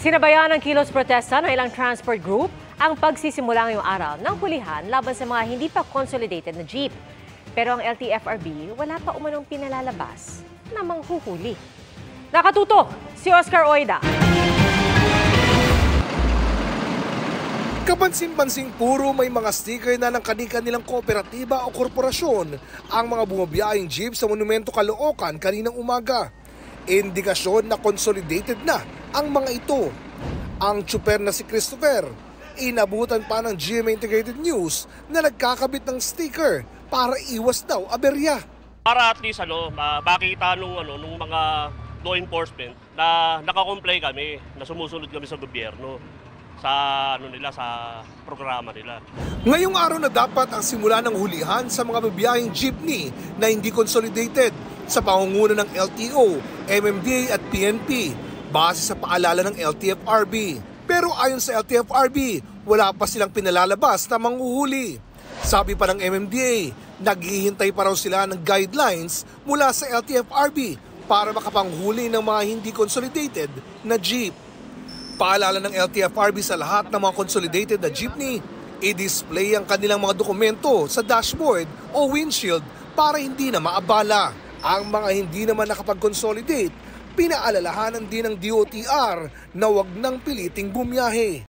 Sinabayan ng kilos protesta ng ilang transport group ang pagsisimula ngayong araw ng hulihan laban sa mga hindi pa consolidated na jeep. Pero ang LTFRB wala pa umanong pinalalabas na manghuhuli. Nakatutok si Oscar Oida. Kapansin-pansing puro may mga sticker na ng kani-kanilang kooperatiba o korporasyon ang mga bumabiyahing jeep sa Monumento Caloocan kaninang umaga. Indikasyon na consolidated na ang mga ito. Ang tsuper na si Christopher, inabutan pa ng GMA Integrated News na nagkakabit ng sticker para iwas daw aberya. Para at least makita nung mga law enforcement na nakakomply kami, na sumusunod kami sa gobyerno sa sa programa nila. Ngayong araw na dapat ang simula ng hulihan sa mga bibiyahing jeepney na hindi consolidated sa pangunguna ng LTO, MMDA at PNP base sa paalala ng LTFRB. Pero ayon sa LTFRB, wala pa silang pinalalabas na manghuhuli. Sabi pa ng MMDA, naghihintay pa raw sila ng guidelines mula sa LTFRB para makapanghuli ng mga hindi consolidated na jeep. Paalala ng LTFRB sa lahat ng mga consolidated na jeepney, i-display ang kanilang mga dokumento sa dashboard o windshield para hindi na maabala. Ang mga hindi naman nakapag-consolidate, pinaalalahanan din ng DOTR na wag nang piliting bumiyahe.